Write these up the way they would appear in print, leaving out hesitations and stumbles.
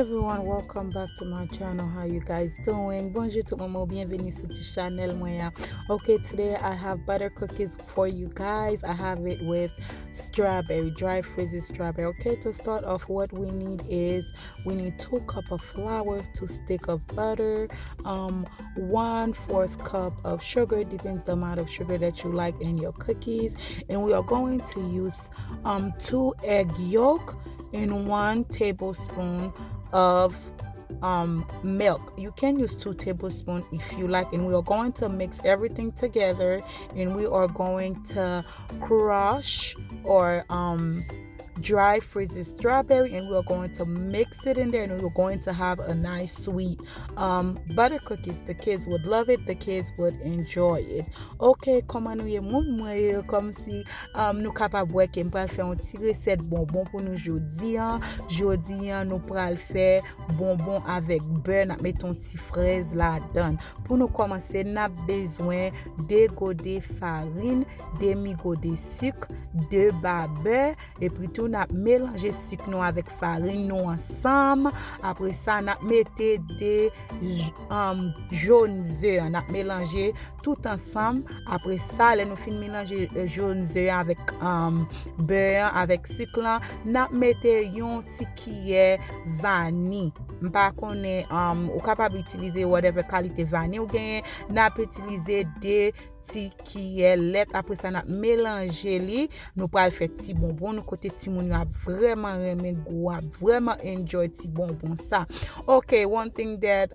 everyone, welcome back to my channel. How you guys doing? Bonjour tout le monde, bienvenue sur the channel moya. Okay, today I have butter cookies for you guys. I have it with strawberry, dry freeze strawberry. Okay, to start off, what we need is we need 2 cups of flour, 2 sticks of butter, 1/4 cup of sugar, depends the amount of sugar that you like in your cookies, and we are going to use 2 egg yolk and 1 tablespoon of milk. You can use 2 tablespoons if you like, and we are going to mix everything together, and we are going to crush or dry freeze strawberry, and we're going to mix it in there, and we're going to have a nice sweet butter cookies. The kids would love it, the kids would enjoy it. Ok, comment nous y moun comme si nous capable wè ke m'pral faire un petit recette bonbon pour nous jodi an. Jodi an nous pral faire bonbon avec beurre, n'a met un petit fraise là-dedans. Pour nous commencer, n'a besoin de godé farine, demi godé sucre, 2 barres beurre, et puis tout n'a mélanger sucre nous avec farine nous ensemble. Après ça n'a mettre des jaunes œufs, n'a mélanger tout ensemble. Après ça nous fin mélanger jaunes œufs avec beurre avec sucre là, n'a mettre yon petit cuillère vanille. M'pa connait ou capable utiliser whatever qualité vanille ou gagne, n'a utiliser 2 petit cuillère lait. Après ça n'a mélanger li, nous pral faire petit bonbon. Nous côté petit moun a vraiment aimer goût, a vraiment enjoy petit bonbon ça. Okay, one thing that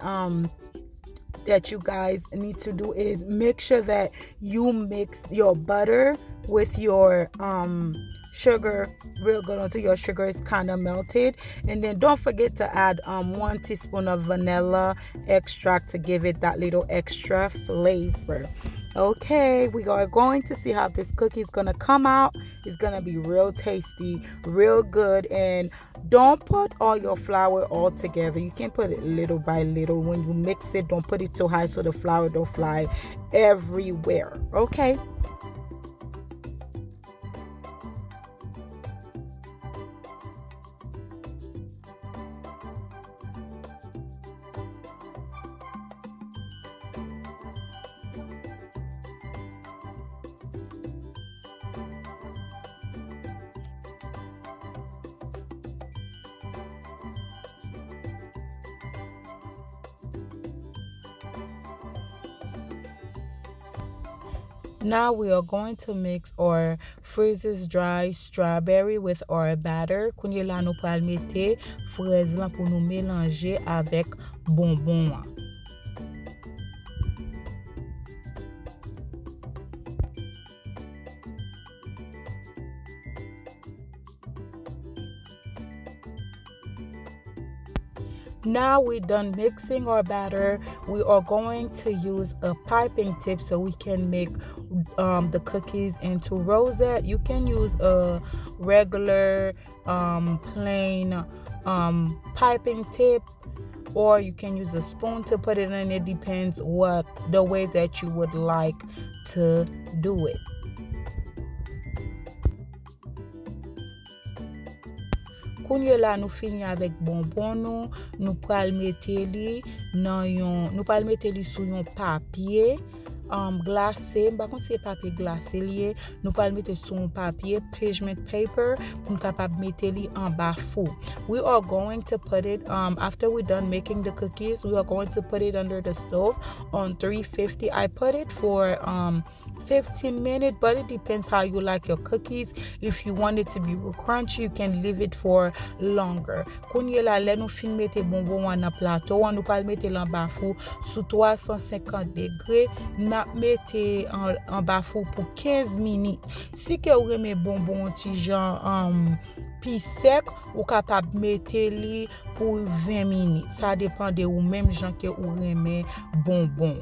you guys need to do is make sure that you mix your butter with your sugar real good until your sugar is kind of melted, and then don't forget to add 1 teaspoon of vanilla extract to give it that little extra flavor. Okay, we are going to see how this cookie is gonna come out. It's gonna be real tasty, real good, and don't put all your flour all together. You can put it little by little. When you mix it, don't put it too high so the flour don't fly everywhere. Okay. Now we are going to mix our freezes dry strawberry with our batter. Kounye la nou pral mette fraise lan pour nous mélanger avec bonbon. Now we're done mixing our batter. We are going to use a piping tip so we can make the cookies into rosette. You can use a regular plain piping tip, or you can use a spoon to put it in. It depends what the way that you would like to do it. Kounye la nou fini avec bonbon nou pral mette li nan yon, nou pral mette li sou yon papier glacé. M'pa kon si papier glacé lié, nou pral mette sou yon papier parchment paper pou nou capable mette li en bas four. We are going to put it after we're done making the cookies, we are going to put it under the stove on 350. I put it for 15 minutes, but it depends how you like your cookies. If you want it to be real crunchy, you can leave it for longer. Kounye la le nou fin mette bonbon wana plateau, nou pal mette l'en bas four sous 350 degrés. N'a mette en bas four pour 15 minutes. Si que ou reme bonbon ti jan pi sec, ou capable mette li pour 20 minutes. Ça dépend de ou même jan que ou reme bonbon.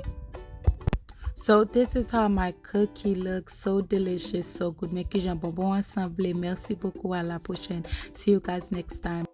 So this is how my cookie looks. So delicious, so good. Mettez bonbon ensemble. Merci beaucoup, à la prochaine. See you guys next time.